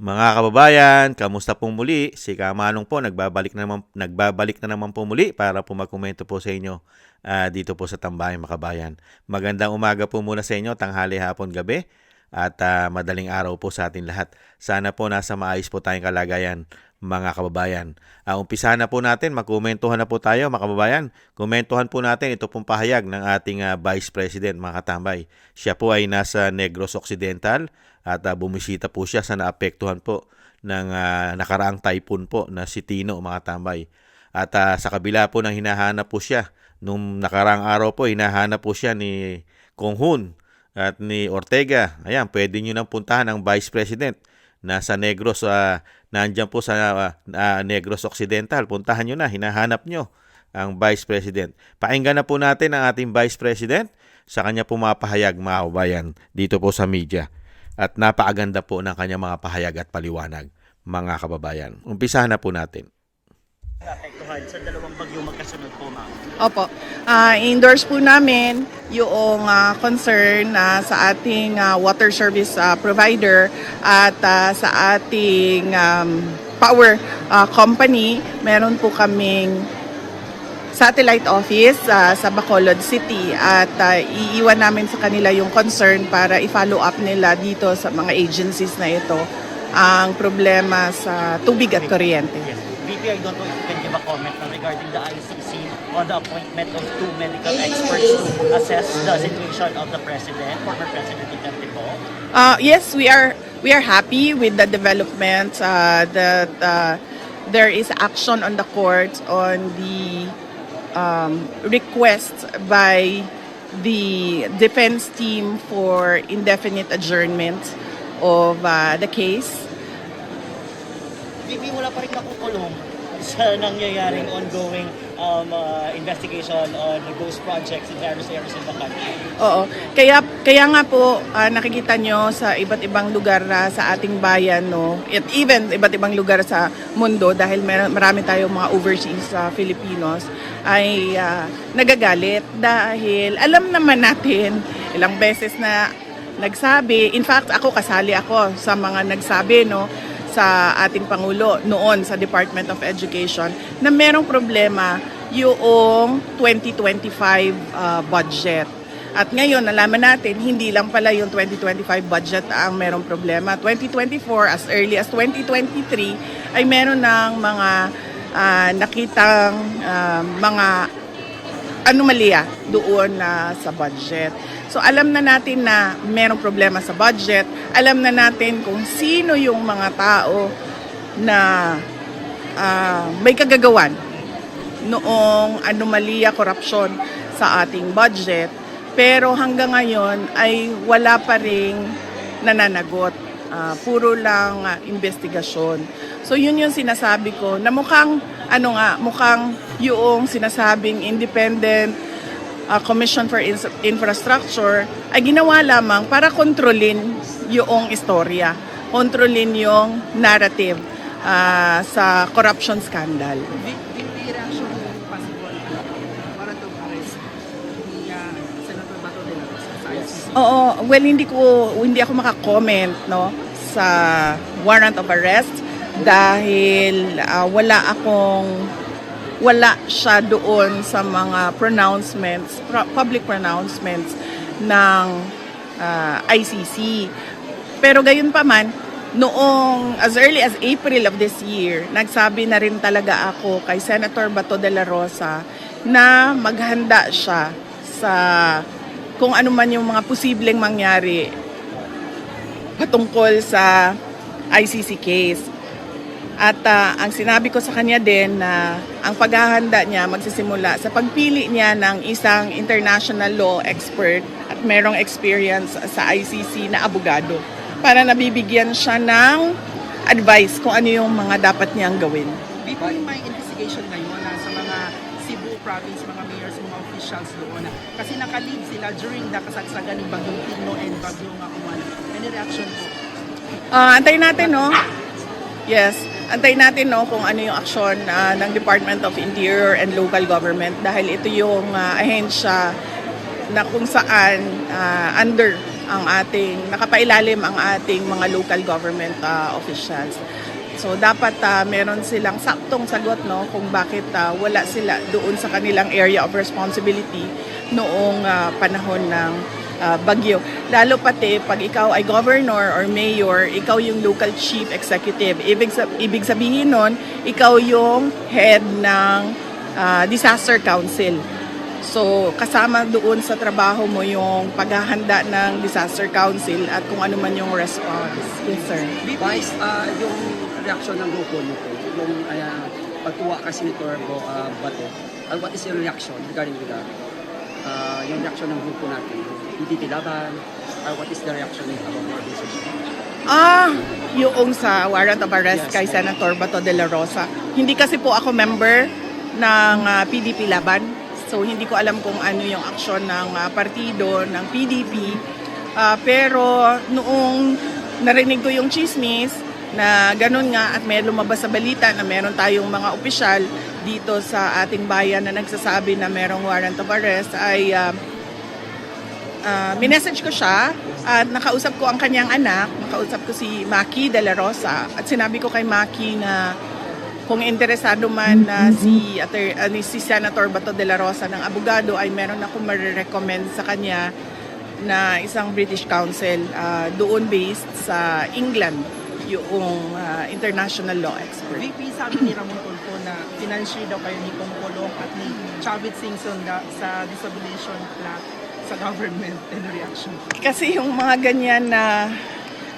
Mga kababayan, kamusta pong muli? Si Kamanong po, nagbabalik na naman po muli para po magkomento po sa inyo dito po sa Tambayang Makabayan. Magandang umaga po muna sa inyo, tanghali, hapon, gabi at madaling araw po sa atin lahat. Sana po nasa maayos po tayong kalagayan, mga kababayan. Umpisa na po natin, magkomentuhan na po tayo mga kababayan. Komentuhan po natin ito pong pahayag ng ating Vice President mga katambay. Siya po ay nasa Negros Occidental at bumisita po siya sa naapektuhan po ng nakaraang typhoon po na si Tino mga tambay. At sa kabila po ng hinahanap po siya, nung nakaraang araw po hinahanap po siya ni Kong Hun at ni Ortega. Ayan, pwede nyo nang puntahan ang Vice President nasa Negros, nandyan po sa Negros Occidental. Puntahan nyo na, hinahanap nyo ang Vice President. Pakinggan na po natin ang ating Vice President sa kanya pumapahayag mga kabayan dito po sa media. At napakaganda po ng kanyang mga pahayag at paliwanag, mga kababayan. Umpisahan na po natin. Naapektuhan sa dalawang bagyo magkasunod po, ma'am. Opo. Endorse po namin yung concern sa ating water service provider at sa ating power company. Meron po kaming satellite office sa Bacolod City at iiwan namin sa kanila yung concern para i-follow up nila dito sa mga agencies na ito ang problema sa tubig at kuryente. Yes. VP, I don't know if you can give a comment regarding the ICC on the appointment of two medical experts to assess the situation of the President, former President Duterte po. Yes, we are happy with the developments that there is action on the court on the request by the defense team for indefinite adjournment of the case. VP, wala pa rin nakukulong sa nangyayaring ongoing investigation on ghost projects in various areas in the country. Oo. Kaya nga po nakikita nyo sa iba't ibang lugar sa ating bayan, no, at even iba't ibang lugar sa mundo dahil marami tayong mga overseas Filipinos ay nagagalit dahil alam naman natin ilang beses na nagsabi, in fact kasali ako sa mga nagsabi, no, sa ating Pangulo noon sa Department of Education na merong problema yung 2025 budget. At ngayon, nalaman natin, hindi lang pala yung 2025 budget ang merong problema. 2024, as early as 2023, ay meron ng mga nakitang mga anomalya doon sa budget. So alam na natin na merong problema sa budget, alam na natin kung sino yung mga tao na may kagagawan noong anomalya, korupsyon sa ating budget, pero hanggang ngayon ay wala pa ring nananagot, puro lang investigasyon. So yun yung sinasabi ko na mukhang yung sinasabing independent Commission for Infrastructure ay ginawa lamang para kontrolin yung istorya, kontrolin yung narrative sa corruption scandal. The reaction ng possible warrant of arrest ni Senator Bato de la Rosa sa ICC? Oo, well hindi ako makakomment, no, sa warrant of arrest dahil wala siya doon sa mga pronouncements, public pronouncements ng ICC. Pero gayon pa man, noong as early as April of this year, nagsabi na rin talaga ako kay Senator Bato de la Rosa na maghanda siya sa kung ano man yung mga posibleng mangyari patungkol sa ICC case. At ang sinabi ko sa kanya din na ang paghahanda niya magsisimula sa pagpili niya ng isang international law expert at merong experience sa ICC na abogado para nabibigyan siya ng advice kung ano yung mga dapat niyang gawin. Dito yung may investigation ngayon sa mga Cebu province, mga mayors, mga officials doon. Kasi nakalib sila during the kasagsagan ng Bagyong Tigno and Bagyong Uman. Any reaction po? Antayin natin, no? Yes. Antayin natin, no, kung ano yung aksyon ng Department of Interior and Local Government dahil ito yung ahensya na kung saan under nakapailalim ang ating mga local government officials. So dapat meron silang saktong sagot no kung bakit wala sila doon sa kanilang area of responsibility noong panahon ng bagyo. Lalo pati pag ikaw ay governor or mayor, ikaw yung local chief executive. Ibig sabihin nun, ikaw yung head ng disaster council. So, kasama doon sa trabaho mo yung paghahanda ng disaster council at kung ano man yung response. Yes, sir. Vice, yung reaction ng grupo nito, yung pagtuwa kay Senator Bato, what is your reaction regarding with that? Yung reaction ng grupo natin, PDP Laban, what is the reaction about the organization? Yung sa warrant of arrest kay Senator Bato de la Rosa. Hindi kasi po ako member ng PDP Laban. So hindi ko alam kung ano yung aksyon ng partido, ng PDP. Pero noong narinig ko yung chismis na ganun nga at may lumabas sa balita na meron tayong mga opisyal dito sa ating bayan na nagsasabi na merong warrant of arrest ay minessage ko siya at nakausap ko ang kanyang anak, nakausap ko si Maki de la Rosa at sinabi ko kay Maki na kung interesado man na si Senator Bato de la Rosa ng abogado ay meron akong marirecommend sa kanya na isang British counsel doon based sa England, yung international law expert. VP, sabi ni Ramon Tulfo na financier daw kayo ni Kong Polong at ni Chavit Singson sa disabilitation plan sa government and reaction. Kasi yung mga ganyan na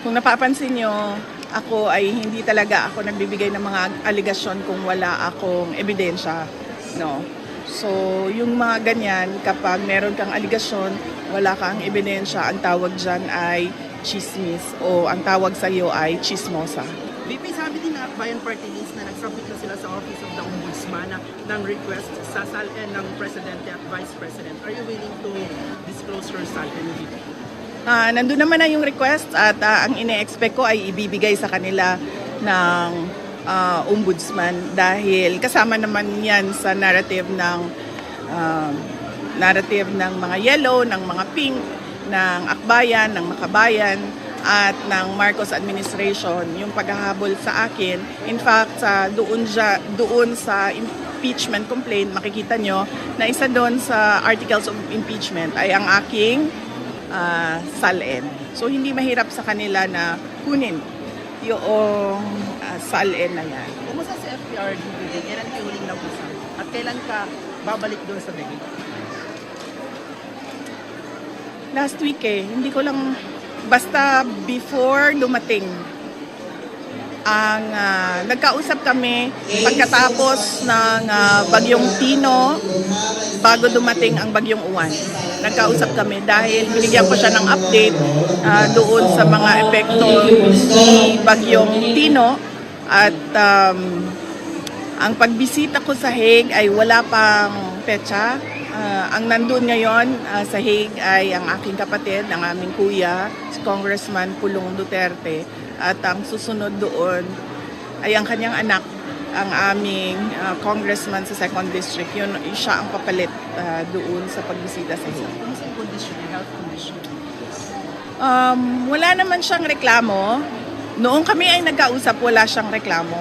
kung napapansin nyo, ako ay hindi talaga ako nagbibigay ng mga aligasyon kung wala akong ebidensya, no. So, yung mga ganyan kapag meron kang aligasyon, wala kang ebidensya, ang tawag diyan ay chismis o ang tawag sa iyo ay chismosa. VP, sabi din na Bayan Party List na nagsubmit na sila sa Office of the Ombudsman ng request sa SALN ng Presidente at Vice President. Are you willing to disclose your SALN, VP? Nandun naman na yung request at ang ine-expect ko ay ibibigay sa kanila ng ombudsman dahil kasama naman yan sa narrative ng mga yellow, ng mga pink, ng akbayan, ng makabayan at ng Marcos administration yung paghahabol sa akin. In fact, doon sa impeachment complaint, makikita nyo na isa doon sa articles of impeachment ay ang aking SALN. So hindi mahirap sa kanila na kunin yung SALN na yan. Kumusta sa FPRD, VP? Kailan kayo huling nag-usap? At kailan ka babalik doon sa Degay? Last week hindi ko lang, basta before dumating ang nagkausap kami pagkatapos ng bagyong Tino, bago dumating ang bagyong Uwan. Nagkausap kami dahil binigyan ko siya ng update doon sa mga epekto ni bagyong Tino at ang pagbisita ko sa Hague ay wala pang petsa. Ang nandun ngayon sa Hague ay ang aking kapatid, ang aming kuya, si Congressman Pulong Duterte. At ang susunod doon ay ang kanyang anak, ang aming congressman sa 2nd District. Yun, siya ang papalit doon sa pagbisita sa Hague. Kumusta yung condition, yung health condition? Wala naman siyang reklamo. Noong kami ay nagkausap, wala siyang reklamo.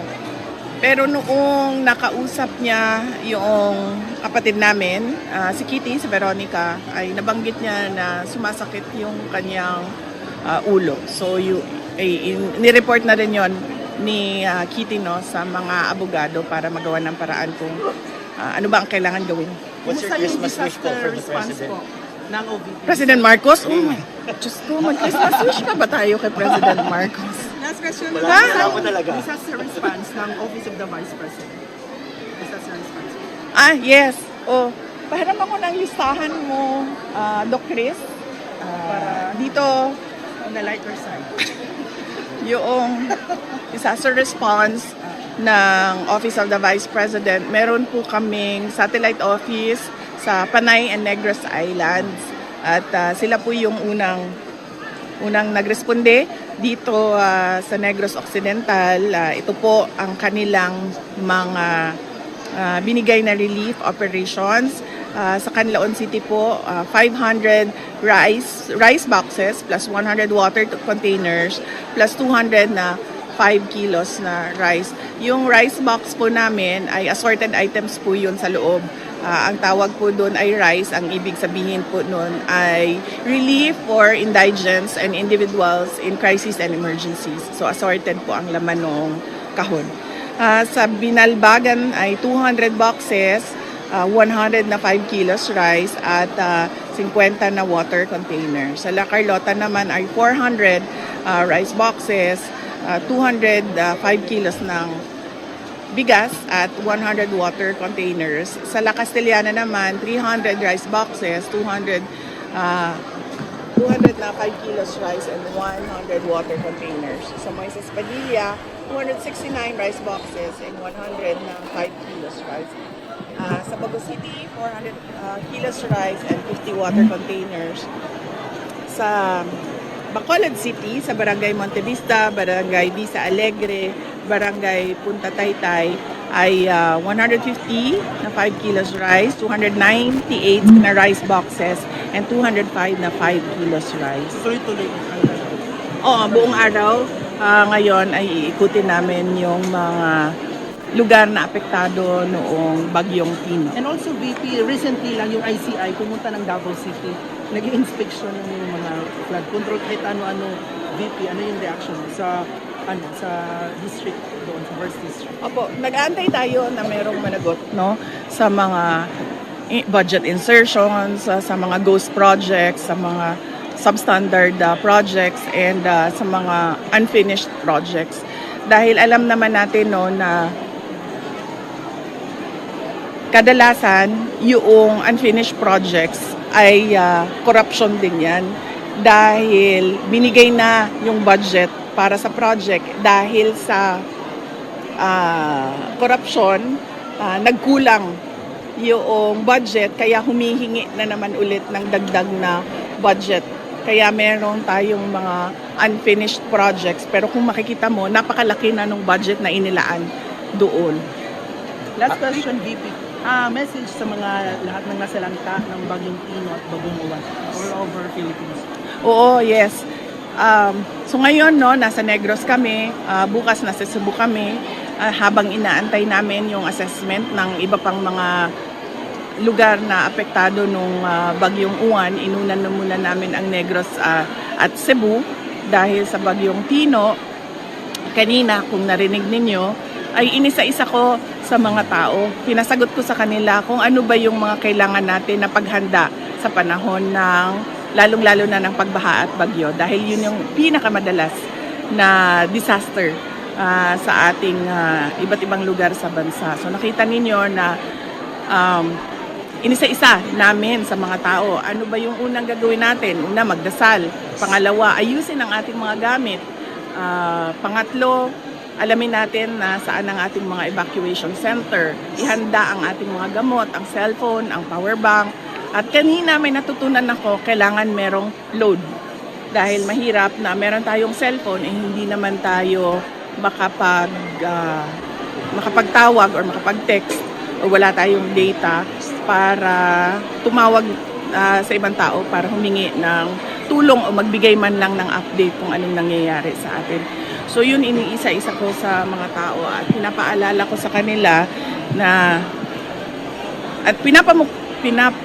Pero noong nakausap niya yung kapatid namin, si Kitty, si Veronica, ay nabanggit niya na sumasakit yung kanyang ulo. So, nireport na rin yon ni Kitty sa mga abogado para magawa ng paraan kung ano ba ang kailangan gawin. What's your Kumusta yung Christmas wish po disaster for the response President? po ng OVP? President Marcos? Oh my, Diyos ko, mag-Christmas wish ka ba tayo kay President Marcos? Last question. Wala po talaga. Disaster response ng Office of the Vice President. Disaster response. Yes. Pahiram ako ng listahan mo, Doc Chris. Dito, On the lighter side. yung disaster response ng Office of the Vice President, meron po kaming satellite office sa Panay and Negros Islands at sila po yung unang nagresponde dito sa Negros Occidental. Ito po ang kanilang mga binigay na relief operations Sa Canlaon City po, 500 rice boxes plus 100 water containers plus 200 na 5 kilos na rice. Yung rice box po namin ay assorted items po yun sa loob. Ang tawag po doon ay rice. Ang ibig sabihin po noon ay relief for indigents and individuals in crisis and emergencies. So assorted po ang laman ng kahon. Sa Binalbagan ay 200 boxes, 100 na 5 kilos rice at 50 na water container. Sa La Carlota naman ay 400 rice boxes, 200 5 kilos ng bigas at 100 water containers. Sa La Castellana naman, 300 rice boxes, 200 na 5 kilos rice and 100 water containers. Sa Moises Padilla, 269 rice boxes and 100 na 5 kilos rice. Sa Bago City, 400 kilos rice and 50 water containers. Sa Bacolod City, sa Barangay Montevista, Barangay Vista Alegre, Barangay Punta Taytay ay 150 na 5 kilos rice, 298 na rice boxes, and 205 na 5 kilos rice. Tuloy-tuloy. Oo, buong araw ngayon ay iikutin namin yung mga lugar na apektado noong bagyong Tino. And also VP, recently lang yung ICI pumunta ng Davao City. Nag-inspection ng mga flood control kahit ano-ano. VP, ano yung reaction mo sa sa district doon, sa first district? Opo, nag-aantay tayo na merong managot no sa mga budget insertions, sa mga ghost projects, sa mga substandard projects and sa mga unfinished projects. Dahil alam naman natin no na kadalasan yung unfinished projects ay corruption din yan dahil binigay na yung budget para sa project dahil sa corruption, nagkulang yung budget kaya humihingi na naman ulit ng dagdag na budget. Kaya meron tayong mga unfinished projects pero kung makikita mo, napakalaki na nung budget na inilaan doon. Last question, VP. Message sa mga lahat ng nasalanta ng Bagyong Tino at Bagong Uwan all over Philippines. Oo, yes. So ngayon, no, nasa Negros kami, bukas nasa Cebu kami, habang inaantay namin yung assessment ng iba pang mga lugar na apektado nung Bagyong Uwan, inunan na muna namin ang Negros at Cebu dahil sa Bagyong Tino. Kanina, kung narinig ninyo, ay inisa-isa ko sa mga tao. Pinasagot ko sa kanila kung ano ba yung mga kailangan natin na paghanda sa panahon ng lalong-lalo na ng pagbaha at bagyo dahil yun yung pinakamadalas na disaster sa ating iba't ibang lugar sa bansa. So nakita ninyo na inisa-isa namin sa mga tao. Ano ba yung unang gagawin natin? Una, magdasal. Pangalawa, ayusin ang ating mga gamit. Pangatlo, alamin natin na saan ang ating mga evacuation center. Ihanda ang ating mga gamot, ang cellphone, ang power bank. At kanina may natutunan ako, kailangan merong load. Dahil mahirap na meron tayong cellphone, hindi naman tayo makapagtawag or makapag-text o wala tayong data para tumawag sa ibang tao para humingi ng tulong o magbigay man lang ng update kung anong nangyayari sa atin. So yun iniisa-isa ko sa mga tao at pinapaalala ko sa kanila na at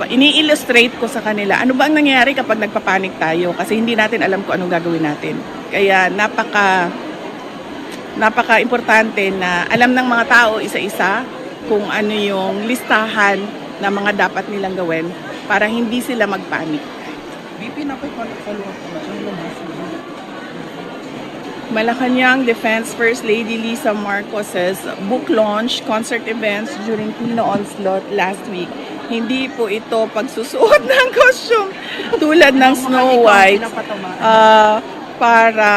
ini-illustrate ko sa kanila ano ba ang nangyayari kapag nagpapanik tayo kasi hindi natin alam kung anong gagawin natin. Kaya napaka-importante na alam ng mga tao isa-isa kung ano yung listahan na mga dapat nilang gawin para hindi sila magpanik. VP, follow-up ko na. Ano yung message? Malacanang Defense First Lady Lisa Marcos's book launch concert events during Tino Onslaught last week. Hindi po ito pagsusuot ng costume tulad ng Snow White para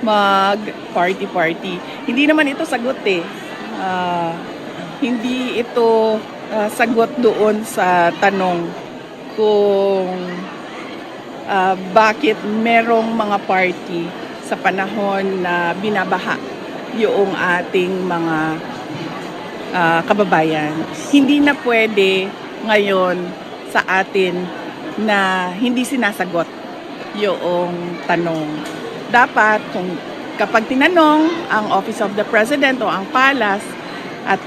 mag-party-party. Hindi naman ito sagot eh. Hindi ito sagot doon sa tanong kung bakit merong mga party sa panahon na binabaha yung ating mga kababayan. Hindi na pwede ngayon sa atin na hindi sinasagot yung tanong. Dapat kung kapag tinanong ang Office of the President o ang Palace at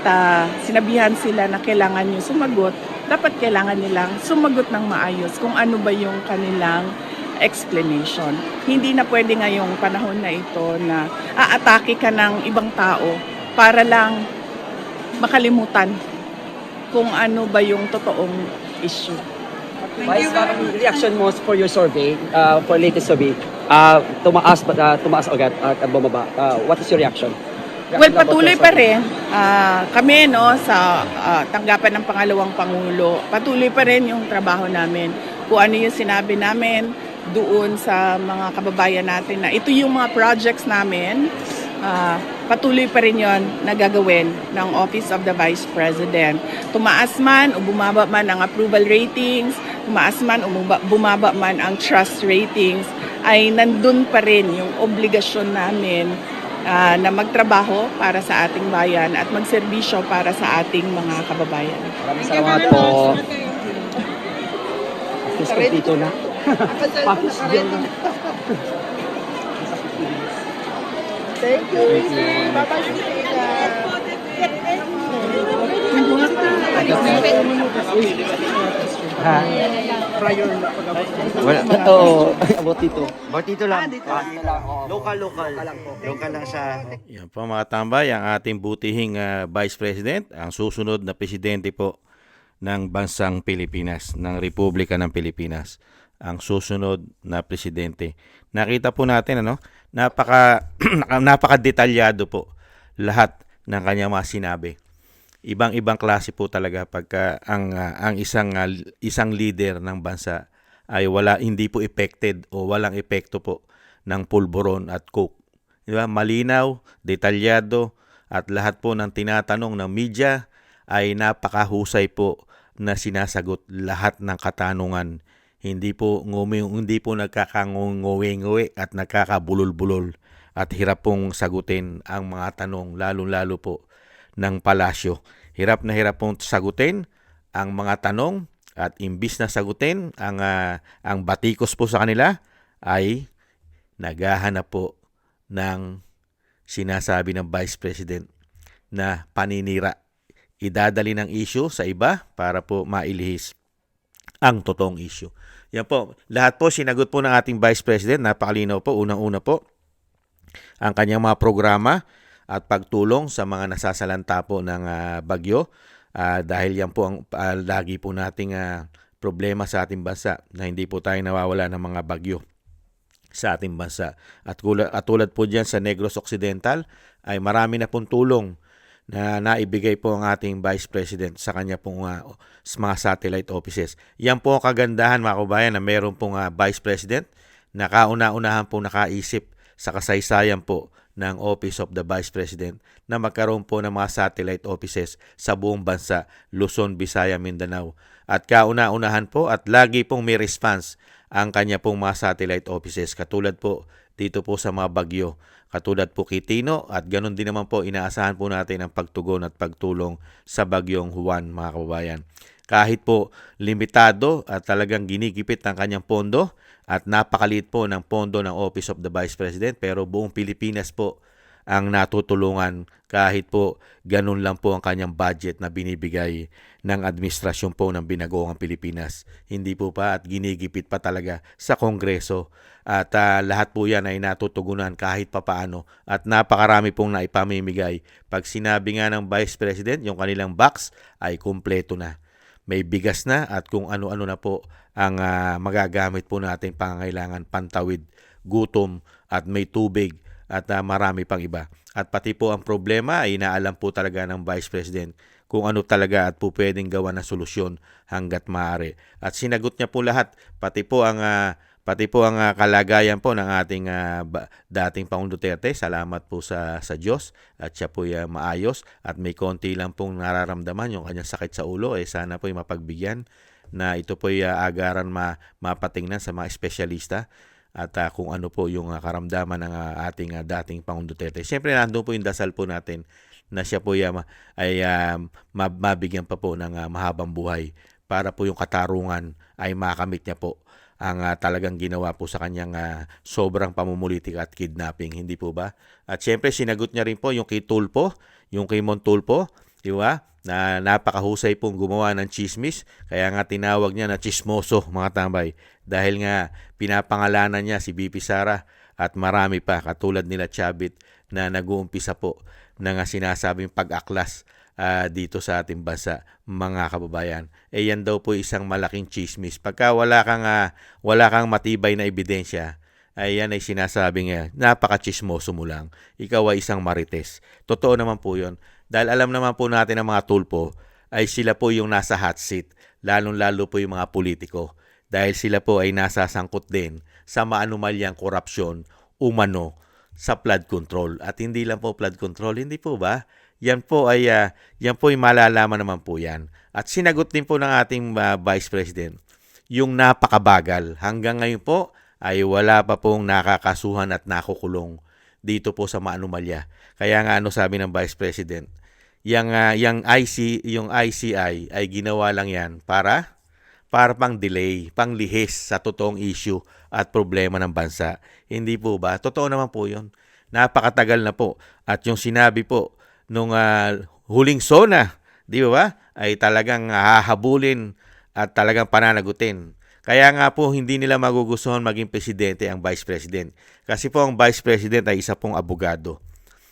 sinabihan sila na kailangan nyo sumagot, dapat kailangan nilang sumagot ng maayos kung ano ba yung kanilang explanation. Hindi na pwede ngayong panahon na ito na aatake ka ng ibang tao para lang makalimutan kung ano ba yung totoong issue. Vice, reaction mo for your survey, for latest survey, tumaas agad at bumaba. What is your reaction? Well, patuloy pa rin kami sa tanggapan ng pangalawang Pangulo. Patuloy pa rin yung trabaho namin. Kung ano yung sinabi namin doon sa mga kababayan natin na ito yung mga projects namin, patuloy pa rin yon na gagawin ng Office of the Vice President. Tumaas man o bumaba man ang approval ratings, tumaas man o bumaba man ang trust ratings, ay nandun pa rin yung obligasyon namin na magtrabaho para sa ating bayan at magserbisyo para sa ating mga kababayan. Maraming salamat po. Dito na. Pakis dyan na. Thank you. Bye-bye. Prior na Oo, about dito. Dito lang. Local lang sa... Yan po mga tambay, ang ating butihing Vice President, ang susunod na presidente po ng bansang Pilipinas, ng Republika ng Pilipinas. Ang susunod na presidente. Nakita po natin napaka-detalyado po lahat ng kanyang mga sinabi. Ibang-ibang klase po talaga pagka ang isang leader ng bansa ay hindi po affected o walang epekto po ng pulburon at coke. Di ba? Malinaw, detalyado at lahat po ng tinatanong ng media ay napakahusay po na sinasagot lahat ng katanungan. Hindi po nagkakangunguwi at nakakabulol-bulol at hirap pong sagutin ang mga tanong lalo-lalo po ng palasyo. Hirap na hirap pong sagutin ang mga tanong at imbis na sagutin ang batikos po sa kanila ay naghahanap po ng sinasabi ng Vice President na paninira. Idadali ng issue sa iba para po mailihis ang totoong issue. Yan po, lahat po sinagot po ng ating Vice President, napakalinaw po, unang-una po, ang kanyang mga programa at pagtulong sa mga nasasalanta po ng bagyo dahil yan po ang lagi po nating problema sa ating bansa na hindi po tayo nawawala ng mga bagyo sa ating bansa. At tulad po dyan sa Negros Occidental ay marami na pong tulong na naibigay po ang ating Vice President sa kanya pong mga satellite offices. Yan po ang kagandahan mga kabayan na meron pong Vice President na kauna-unahan po nakaisip sa kasaysayan po ng Office of the Vice President na magkaroon po ng mga satellite offices sa buong bansa, Luzon, Visayas, Mindanao. At kauna-unahan po at lagi pong may response ang kanya pong mga satellite offices katulad po dito po sa mga bagyo, katulad po Kitino at ganun din naman po inaasahan po natin ang pagtugon at pagtulong sa bagyong Juan mga kababayan. Kahit po limitado at talagang ginigipit ang kanyang pondo at napakaliit po ng pondo ng Office of the Vice President pero buong Pilipinas po ang natutulungan kahit po ganun lang po ang kanyang budget na binibigay ng administrasyon po ng Binagoong Pilipinas. Hindi po pa at ginigipit pa talaga sa Kongreso at lahat po yan ay natutugunan kahit papaano at napakarami pong naipamimigay. Pag sinabi nga ng Vice President, yung kanilang box ay kumpleto na. May bigas na at kung ano-ano na po ang magagamit po natin pangangailangan, pantawid, gutom at may tubig at marami pang iba. At pati po ang problema ay inaalam po talaga ng Vice President kung ano talaga at po pwedeng gawa na solusyon hanggat maaari. At sinagot niya po lahat, pati po ang kalagayan po ng ating dating Pangulong Duterte. Salamat po sa Diyos at siya po maayos at may konti lang pong nararamdaman yung kanyang sakit sa ulo. Sana po mapagbigyan na ito po agaran mapatingnan sa mga espesyalista at kung ano po yung karamdaman ng ating dating Pangulong Duterte. Siyempre nandun po yung dasal po natin na siya po ay mabigyan pa po ng mahabang buhay para po yung katarungan ay makamit niya po ang talagang ginawa po sa kanyang sobrang pamumulitika at kidnapping, hindi po ba? At syempre sinagot niya rin po yung kay Tulfo, yung kay Montulfo, di ba? Na napakahusay pong gumawa ng chismis, kaya nga tinawag niya na chismoso, mga tambay, dahil nga pinapangalanan niya si BP Sara at marami pa katulad nila Chavit na nag-uumpisa po ng sinasabing pag-aklas dito sa ating bansa, mga kababayan. Yan daw po isang malaking chismis. Pagka wala kang matibay na ebidensya, yan ay sinasabing napaka-chismoso mo lang. Ikaw ay isang marites. Totoo naman po yun. Dahil alam naman po natin ang mga Tulfo ay sila po yung nasa hot seat, lalong-lalo po yung mga politiko. Dahil sila po ay nasasangkot din sa maanumalyang korupsyon umano sa flood control. At hindi lang po flood control, hindi po ba? Yan po ay malalaman naman po yan. At sinagot din po ng ating Vice President yung napakabagal. Hanggang ngayon po ay wala pa pong nakakasuhan at nakukulong dito po sa maanumalya. Kaya nga sabi ng Vice President, yung ICI ay ginawa lang yan para pang delay, pang lihis sa totoong issue at problema ng bansa. Hindi po ba? Totoo naman po yun. Napakatagal na po. At yung sinabi po nung huling SONA, di ba, ay talagang hahabulin at talagang pananagutin. Kaya nga po hindi nila magugustuhan maging presidente ang Vice President. Kasi po ang Vice President ay isa pong abogado.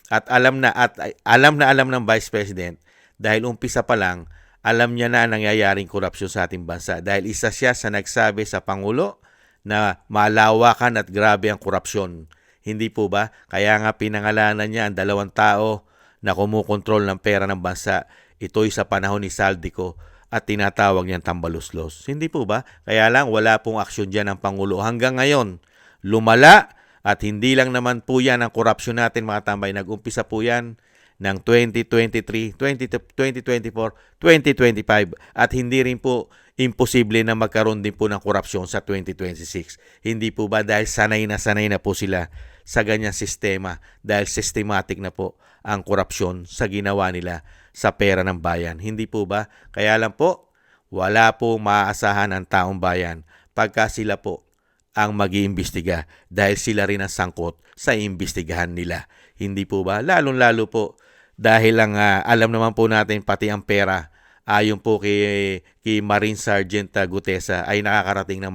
At alam ng Vice President dahil umpisa pa lang, alam niya na nangyayaring korupsyon sa ating bansa. Dahil isa siya sa nagsabi sa Pangulo na malawakan at grabe ang korupsyon. Hindi po ba? Kaya nga pinangalanan niya ang 2 tao na kumukontrol ng pera ng bansa. Ito'y sa panahon ni Saldico at tinatawag niyang tambaluslos. Hindi po ba? Kaya lang wala pong aksyon dyan ng Pangulo. Hanggang ngayon, lumala at hindi lang naman po yan ang korupsyon natin, mga tambay. Nag-umpisa po yan ng 2023, 2024, 2025 at hindi rin po imposible na magkaroon din po ng korupsyon sa 2026. Hindi po ba dahil sanay na po sila sa ganyang sistema, dahil systematic na po ang korupsyon sa ginawa nila sa pera ng bayan. Hindi po ba? Kaya lang po, wala po maaasahan ang taong bayan pagka sila po ang mag-iimbestiga dahil sila rin ang sangkot sa imbestigahan nila. Hindi po ba? Lalong-lalo po dahil lang alam naman po natin pati ang pera ayon po kay Marine Sergeant Gutesa ay nakakarating ng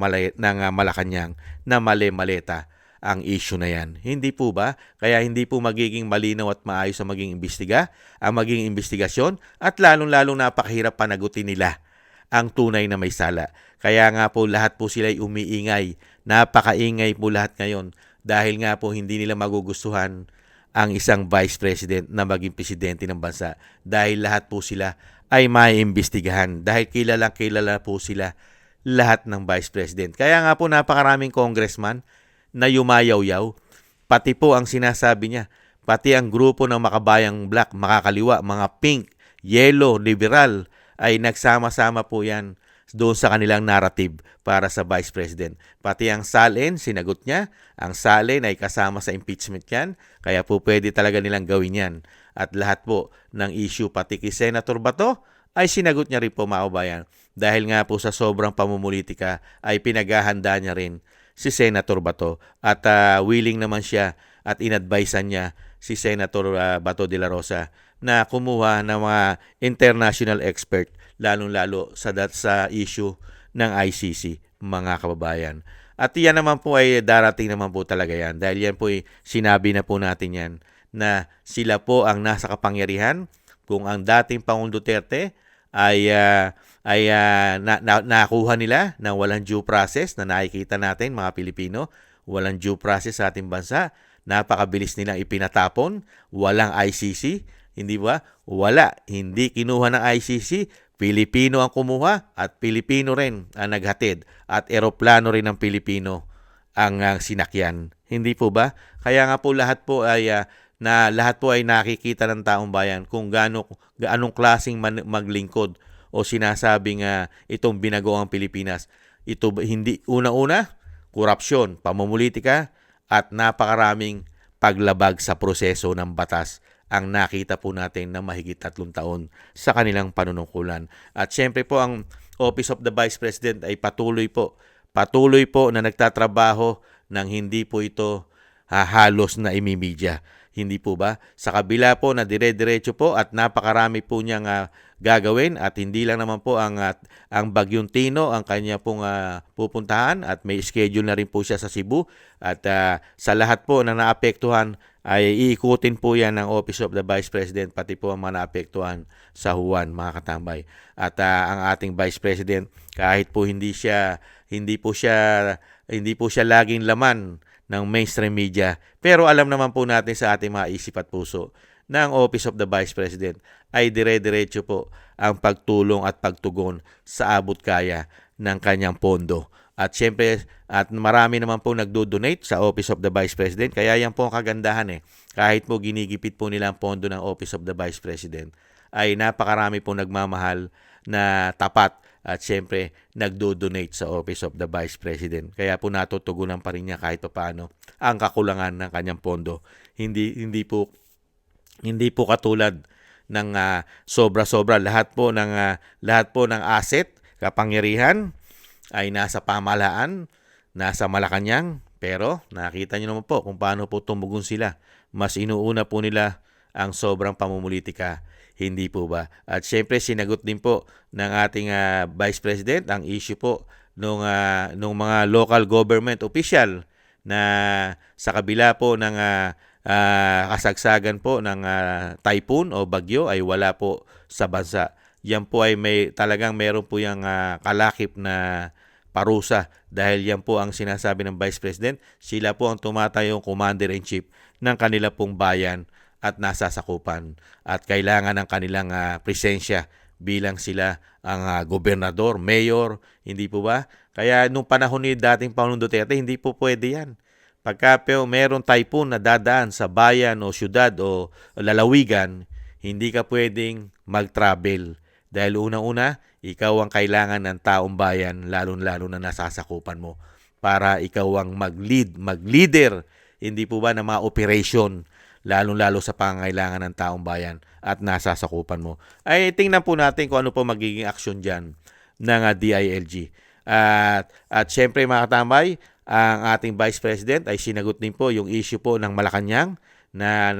Malacanang na maleta ang issue na yan. Hindi po ba? Kaya hindi po magiging malinaw at maayos ang maging investigasyon at lalong-lalong napakahirap panagutin nila ang tunay na may sala. Kaya nga po lahat po sila ay umiingay. Napakaingay po lahat ngayon dahil nga po hindi nila magugustuhan ang isang Vice President na maging presidente ng bansa dahil lahat po sila ay maiimbestigahan dahil kilala po sila lahat ng Vice President. Kaya nga po napakaraming congressman na yumayaw-yaw, pati po ang sinasabi niya, pati ang grupo ng Makabayang Black, Makakaliwa, mga pink, yellow, liberal, ay nagsama-sama po yan doon sa kanilang narrative para sa Vice President. Pati ang SALN, sinagot niya, ang SALN ay kasama sa impeachment yan, kaya po pwede talaga nilang gawin yan. At lahat po ng issue, pati kay Senator Bato, ay sinagot niya rin po, mga kabayan, dahil nga po sa sobrang pamumulitika ay pinaghahanda niya rin si Senator Bato at willing naman siya at inadvisean niya si Senator Bato de la Rosa na kumuha ng mga international expert lalong-lalo sa issue ng ICC, mga kababayan. At yan naman po ay darating naman po talaga yan dahil yan po ay sinabi na po natin yan na sila po ang nasa kapangyarihan kung ang dating Pangulong Duterte ay nakuha nila ng walang due process na nakikita natin mga Pilipino, walang due process sa ating bansa, napakabilis nilang ipinatapon, walang ICC, hindi ba? Wala, hindi kinuha ng ICC, Pilipino ang kumuha at Pilipino rin ang naghatid at eroplano rin ng Pilipino ang sinakyan. Hindi po ba? Kaya nga po lahat po ay nakikita ng taong bayan kung anong klaseng maglingkod o sinasabing itong binago ang Pilipinas. Ito hindi una-una, korupsyon, pamumulitika at napakaraming paglabag sa proseso ng batas ang nakita po natin na mahigit 3 taon sa kanilang panunungkulan. At syempre po ang Office of the Vice President ay patuloy po na nagtatrabaho nang hindi po ito halos na imimedya. Hindi po ba? Sa kabila po na dire-diretso po at napakarami po niyang gagawin at hindi lang naman po ang Bagyong Tino ang kanya pong pupuntahan at may schedule na rin po siya sa Cebu at sa lahat po na naapektuhan ay iikutin po yan ng Office of the Vice President pati po ang mga naapektuhan sa Juan, mga katambay. At ang ating Vice President kahit po hindi po siya laging laman ng mainstream media. Pero alam naman po natin sa ating mga isip at puso na ang Office of the Vice President ay dire-diretso po ang pagtulong at pagtugon sa abot kaya ng kanyang pondo. At syempre, at marami naman po nagdo-donate sa Office of the Vice President. Kaya yan po ang kagandahan Kahit po ginigipit po nila ang pondo ng Office of the Vice President, ay napakarami po nagmamahal na tapat at syempre nagdo-donate sa Office of the Vice President. Kaya po natutugunan pa rin niya kahit paano ang kakulangan ng kanyang pondo. Hindi po katulad ng sobra-sobra lahat po ng asset, kapangyarihan ay nasa pamahalaan, nasa Malacanang, pero nakita niyo naman po kung paano po tumugon sila. Mas inuuna po nila ang sobrang pamumulitika. Hindi po ba? At syempre sinagot din po ng ating Vice President ang issue po nung mga local government official na sa kabila po ng kasagsagan po ng typhoon o bagyo ay wala po sa bansa. Yan po ay talagang meron po yung kalakip na parusa dahil yan po ang sinasabi ng Vice President. Sila po ang tumatayong Commander-in-Chief ng kanila pong bayan at nasasakupan at kailangan ng kanilang presensya bilang sila ang gobernador, mayor, hindi po ba? Kaya nung panahon ni dating Pangulong Duterte, hindi po pwede yan. Pagka merong typhoon na dadaan sa bayan o syudad o lalawigan, hindi ka pwedeng mag-travel. Dahil unang-una, ikaw ang kailangan ng taong bayan, lalo-lalo na nasasakupan mo, para ikaw ang mag-leader, hindi po ba, ng mga operation, lalo-lalo sa pangangailangan ng taong bayan at nasasakupan mo. Ay tingnan po natin kung ano po magiging aksyon dyan ng DILG. At syempre mga katambay, ang ating Vice President ay sinagot din po yung issue po ng Malacanang na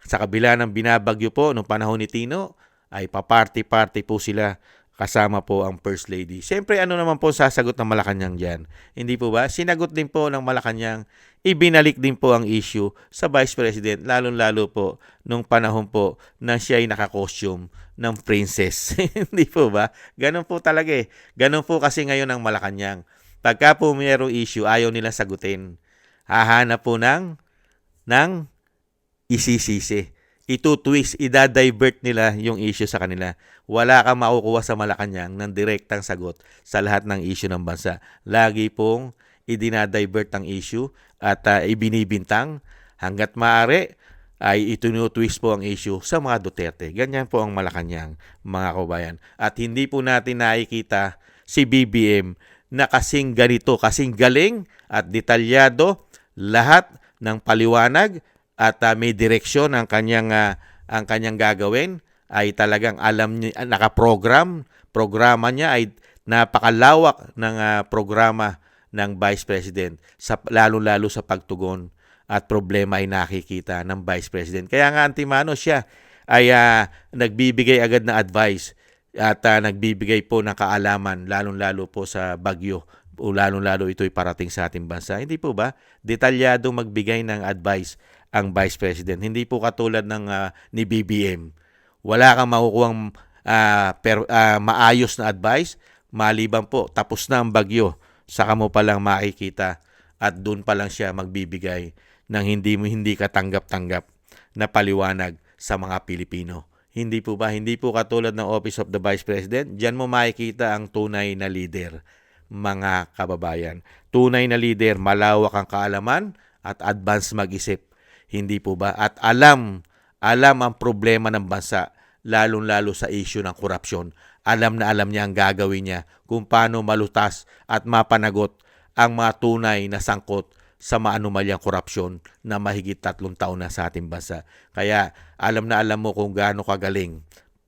sa kabila ng binabagyo po noong panahon ni Tino ay paparty-party po sila kasama po ang First Lady. Siyempre, ano naman po sasagot ng Malacanang dyan? Hindi po ba? Sinagot din po ng Malacanang, ibinalik din po ang issue sa Vice President, lalong-lalo po nung panahon po na siya ay naka-costume ng princess. Hindi po ba? Ganun po talaga Ganun po kasi ngayon ang Malacanang. Pagka po mayroong issue, ayaw nila sagutin. Hahanap po ng isisisi. Ito-twist, ida-divert nila yung issue sa kanila. Wala kang makukuha sa Malacanang ng direktang sagot sa lahat ng issue ng bansa. Lagi pong idinadivert ang issue at ibinibintang hanggat maaari ay ito-twist po ang issue sa mga Duterte. Ganyan po ang Malacanang, mga kabayan. At hindi po natin nakikita si BBM na kasing ganito, kasing galing at detalyado lahat ng paliwanag at may direksyon ang kanyang gagawin ay talagang alam niya, programa niya ay napakalawak ng programa ng Vice President lalo-lalo sa pagtugon at problema ay nakikita ng Vice President. Kaya nga antimano siya ay nagbibigay agad na advice at nagbibigay po ng kaalaman lalong-lalo po sa bagyo o lalong-lalo ito'y parating sa ating bansa. Hindi po ba? Detalyadong magbigay ng advice ang Vice President. Hindi po katulad ng ni BBM. Wala kang makukuhang maayos na advice, maliban po, tapos na ang bagyo, saka mo palang makikita at doon pa lang siya magbibigay ng hindi katanggap-tanggap na paliwanag sa mga Pilipino. Hindi po ba? Hindi po katulad ng Office of the Vice President. Diyan mo makikita ang tunay na leader, mga kababayan. Tunay na leader, malawak ang kaalaman at advance mag-isip. Hindi po ba? At alam ang problema ng bansa, lalong-lalo sa issue ng korupsyon. Alam na alam niya ang gagawin niya kung paano malutas at mapanagot ang mga tunay na sangkot sa maanumalyang korupsyon na mahigit 3 taon na sa ating bansa. Kaya alam na alam mo kung gaano kagaling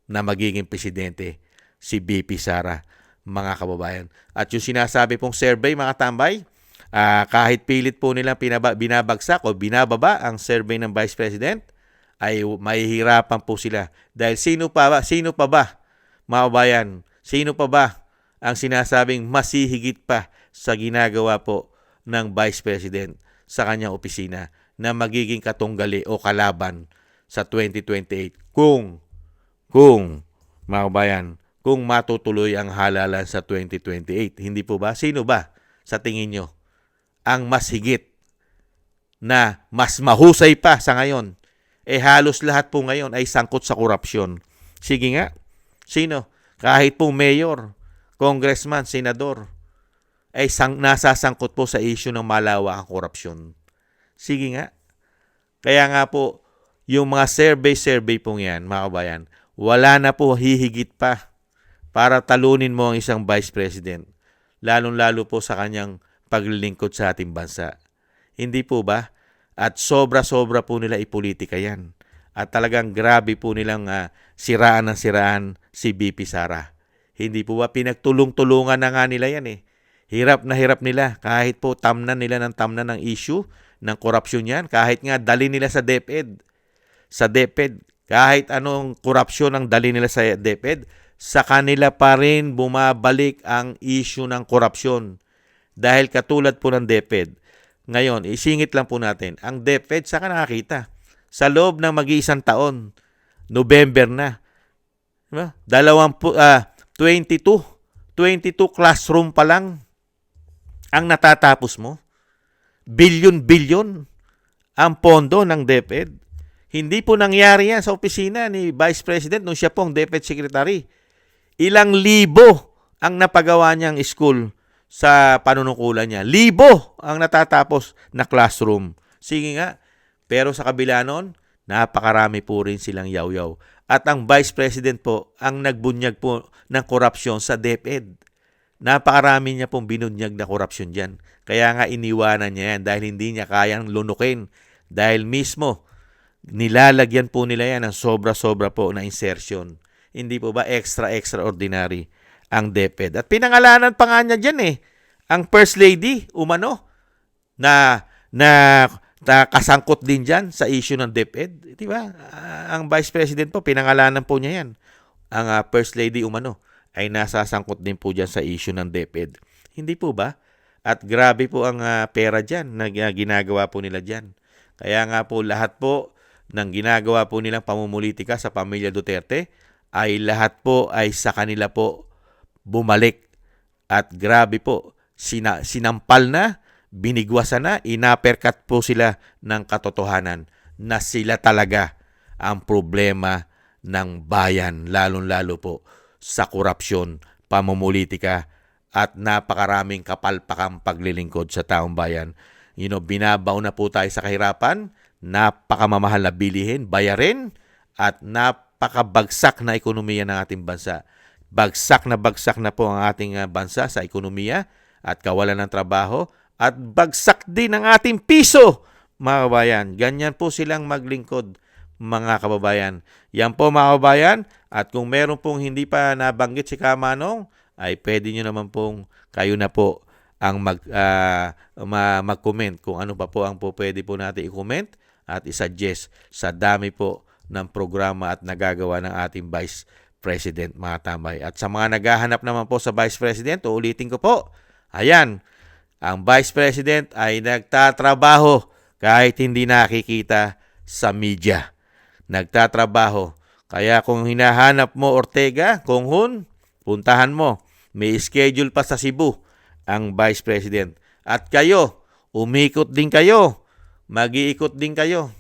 na magiging presidente si BP Sara. mga kababayan. At yung sinasabi pong survey, mga tambay, kahit pilit po nilang binabagsak o binababa ang survey ng Vice President, ay mahihirapan po sila. Dahil sino pa ba, mga kababayan, sino pa ba ang sinasabing masihigit pa sa ginagawa po ng Vice President sa kanyang opisina na magiging katunggali o kalaban sa 2028 kung mga kabayan, kung matutuloy ang halalan sa 2028. Hindi po ba? Sino ba sa tingin nyo ang mas higit na mas mahusay pa sa ngayon? Halos lahat po ngayon ay sangkot sa korupsyon. Sige nga, sino? Kahit po mayor, congressman, senador, ay nasasangkot po sa issue ng malawak ang korupsyon. Sige nga. Kaya nga po, yung mga survey pong yan, mga kabayan, wala na po hihigit pa para talunin mo ang isang Vice President, lalong-lalo po sa kanyang paglilingkod sa ating bansa. Hindi po ba? At sobra-sobra po nila ipolitika yan. At talagang grabe po nilang siraan si BP Sara. Hindi po ba pinagtulong-tulungan na nga nila yan Hirap na hirap nila kahit po tamnan ng issue ng korupsyon yan. Kahit nga dali nila sa DepEd. Kahit anong korupsyon ang dali nila sa DepEd, sa kanila pa rin bumabalik ang issue ng korupsyon. Dahil katulad po ng DepEd, ngayon, isingit lang po natin, ang DepEd, saka nakakita, sa loob ng mag-iisang taon, November na, 22 classroom pa lang ang natatapos mo. Bilyon-bilyon ang pondo ng DepEd. Hindi po nangyari yan sa opisina ni Vice President nung siya pong DepEd Secretary. Ilang libo ang napagawa niyang school sa panunungkulan niya. Libo ang natatapos na classroom. Sige nga, pero sa kabila nun, napakarami po rin silang yaw-yaw. At ang Vice President po ang nagbunyag po ng korupsyon sa DepEd. Napakarami niya pong binunyag na korupsyon dyan. Kaya nga iniwanan niya yan dahil hindi niya kayang lunukin. Dahil mismo, nilalagyan po nila yan ng sobra-sobra po na insertion. Hindi po ba extraordinary ang DepEd? At pinangalanan pa nga niya dyan ang First Lady, umano, na kasangkot din dyan sa issue ng DepEd. Di ba? Ang Vice President po, pinangalanan po niya yan. Ang First Lady, umano, ay nasasangkot din po dyan sa issue ng DepEd. Hindi po ba? At grabe po ang pera dyan na ginagawa po nila dyan. Kaya nga po lahat po ng ginagawa po nilang pamumulitika sa pamilya Duterte ay lahat po ay sa kanila po bumalik. At grabe po, sinampal na, binigwasan na, inaperkat po sila ng katotohanan na sila talaga ang problema ng bayan, lalong-lalo po sa korupsyon, pamumulitika, at napakaraming kapalpakang paglilingkod sa taong bayan. Binabaw na po tayo sa kahirapan, napakamamahal na bilihin, bayarin, at napakabagsak na ekonomiya ng ating bansa. Bagsak na po ang ating bansa sa ekonomiya at kawalan ng trabaho, at bagsak din ang ating piso, mga kababayan. Ganyan po silang maglingkod, mga kababayan. Yan po, mga kababayan. At kung meron pong hindi pa nabanggit si Kamanong, ay pwede nyo naman pong kayo na po ang mag-comment kung ano pa po ang pwede po natin i-comment at i-suggest sa dami po ng programa at nagagawa ng ating Vice President, mga tambay. At sa mga naghahanap naman po sa Vice President, uulitin ko po, ayan, ang Vice President ay nagtatrabaho kahit hindi nakikita sa media. Nagtatrabaho. Kaya kung hinahanap mo Ortega, Kung Hun, puntahan mo. May schedule pa sa Cebu ang Vice President. At kayo, umikot din kayo. Mag-iikot din kayo.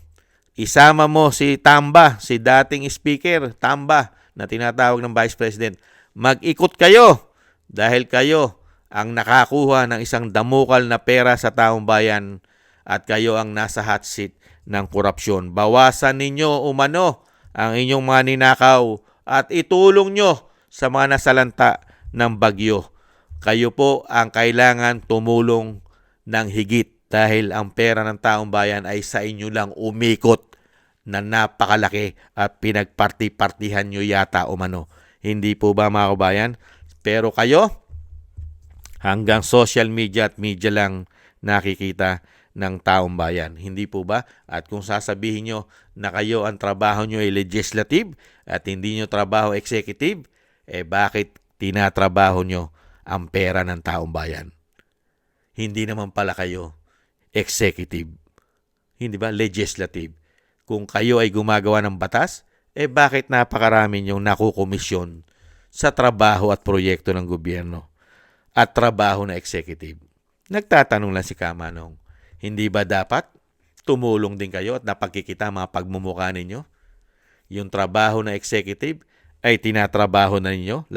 Isama mo si Tamba, si dating speaker, Tamba, na tinatawag ng Vice President. Mag-ikot kayo dahil kayo ang nakakuha ng isang damukal na pera sa taong bayan at kayo ang nasa hot seat ng korupsyon. Bawasan ninyo umano ang inyong mga ninakaw at itulong nyo sa mga nasalanta ng bagyo. Kayo po ang kailangan tumulong ng higit dahil ang pera ng taong bayan ay sa inyo lang umikot na napakalaki at pinagparti-partihan nyo yata umano. Hindi po ba, mga kabayan? Pero kayo, hanggang social media at media lang nakikita ng taong bayan. Hindi po ba? At kung sasabihin nyo na kayo ang trabaho nyo ay legislative at hindi nyo trabaho executive, bakit tinatrabaho nyo ang pera ng taong bayan? Hindi naman pala kayo executive. Hindi ba? Legislative. Kung kayo ay gumagawa ng batas, bakit napakarami nyong nakukomisyon sa trabaho at proyekto ng gobyerno at trabaho na executive? Nagtatanong lang si Kamanong, hindi ba dapat tumulong din kayo at napagkikita mga pagmumukha ninyo? Yung trabaho na executive ay tinatrabaho na ninyo,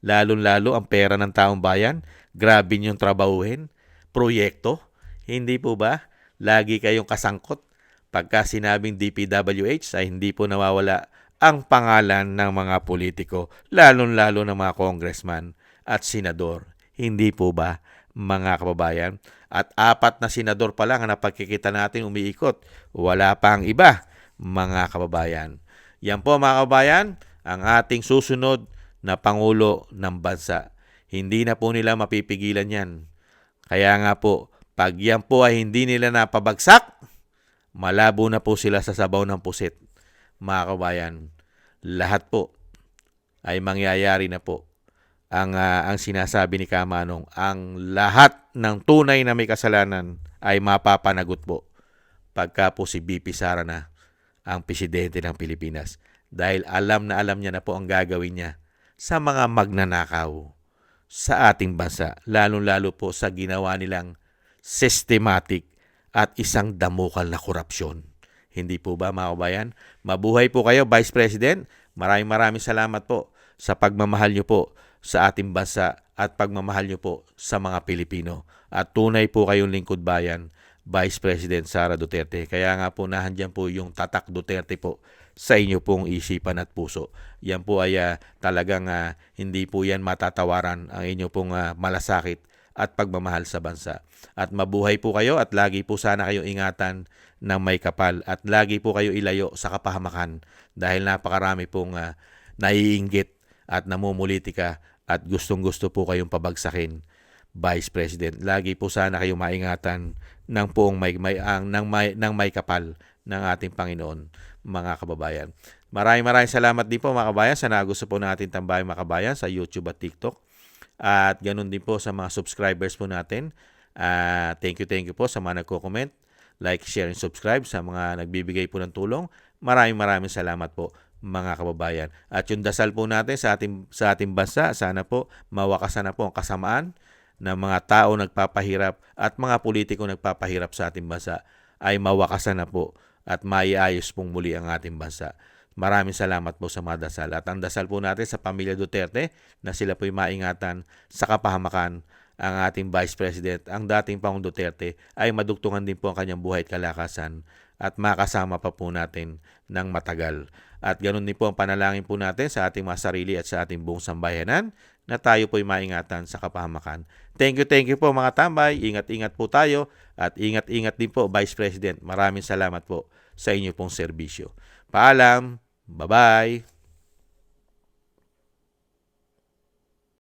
lalong-lalo ang pera ng taong bayan. Grabe niyong trabahuhin. Proyekto, hindi po ba? Lagi kayong kasangkot. Pagka sinabing DPWH ay hindi po nawawala ang pangalan ng mga politiko, lalong-lalo ng mga congressman at senador. Hindi po ba, mga kababayan? At 4 na senador pa lang ang napagkikita natin umiikot. Wala pa ang iba, mga kababayan. Yan po, mga kababayan, ang ating susunod na Pangulo ng Bansa. Hindi na po nila mapipigilan yan. Kaya nga po, pag yan po ay hindi nila napabagsak, malabo na po sila sa sabaw ng pusit. Mga kababayan, lahat po ay mangyayari na po. Ang sinasabi ni Kamanong, ang lahat ng tunay na may kasalanan ay mapapanagot po pagka po si BP Sara na ang presidente ng Pilipinas. Dahil alam niya na po ang gagawin niya sa mga magnanakaw sa ating bansa. Lalong-lalo po sa ginawa nilang systematic at isang damukal na korupsyon. Hindi po ba, mga kabayan? Mabuhay po kayo, Vice President. Maraming salamat po sa pagmamahal niyo po sa ating bansa at pagmamahal niyo po sa mga Pilipino. At tunay po kayong lingkod bayan, Vice President Sara Duterte. Kaya nga po nahandyan po yung tatak Duterte po sa inyo pong isipan at puso. Yan po ay talagang hindi po yan matatawaran ang inyo pong malasakit at pagmamahal sa bansa. At mabuhay po kayo at lagi po sana kayo ingatan ng may kapal at lagi po kayo ilayo sa kapahamakan dahil napakarami pong naiinggit at namumulitika at gustong-gusto po kayong pabagsakin, Vice President. Lagi po sana kayo maingatan ng poong may kapal ng ating Panginoon, mga kababayan. Maraming salamat din po, mga kababayan, sa nagusto po natin Tambayang Mga Kabayan sa YouTube at TikTok. At ganun din po sa mga subscribers po natin. Thank you po sa mga nagko-comment, like, share, and subscribe sa mga nagbibigay po ng tulong. Maraming salamat po, mga kababayan. At yung dasal po natin sa ating bansa, sana po mawakasan na po ang kasamaan ng mga tao nagpapahirap at mga politiko nagpapahirap sa ating bansa ay mawakasan na po at maiayos pong muli ang ating bansa. Maraming salamat po sa mga dasal. At ang dasal po natin sa pamilya Duterte na sila po'y maingatan sa kapahamakan ang ating Vice President, ang dating Pangulong Duterte, ay madugtungan din po ang kanyang buhay at kalakasan at makasama pa po natin ng matagal. At ganoon din po ang panalangin po natin sa ating mga sarili at sa ating buong sambayanan na tayo po'y maingatan sa kapahamakan. Thank you po, mga tambay. Ingat-ingat po tayo at ingat-ingat din po, Vice President. Maraming salamat po sa inyo pong serbisyo. Paalam. Bye-bye.